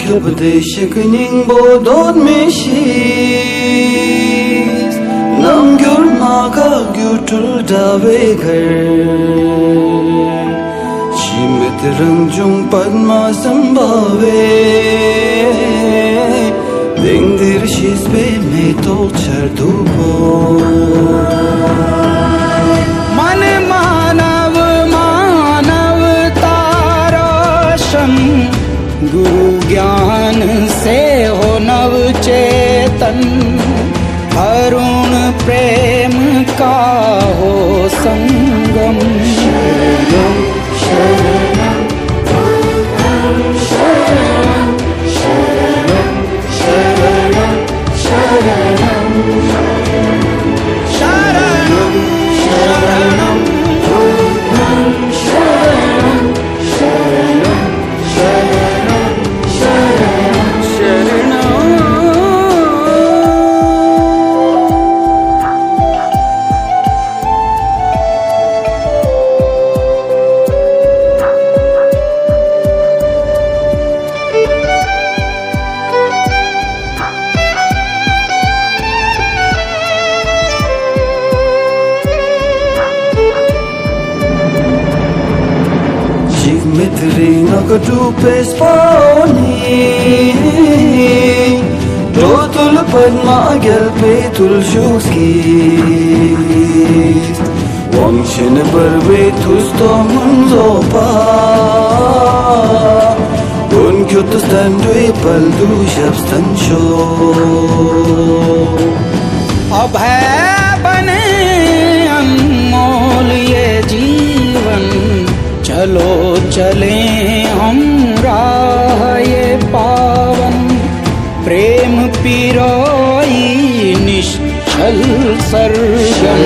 Köpdeşikning bodon meşis Nam gürnaga gürtül davegar Çimet rangcung padma sambave Dengdir şizbe meto çardupo मन मानव मानवतारोशम गुरु ज्ञान से हो नव चेतन अरुण प्रेम का हो संगम Mitrina ko tupes paoni Dotul padma gelpe tulshuski Wangshin barbe tusto munzopa Don kyut standwe paldu shabstan sho अभय बने अनमोल ये जीवन चलो चले हम राह ये पावन प्रेम पिरोई निश्चल सरगम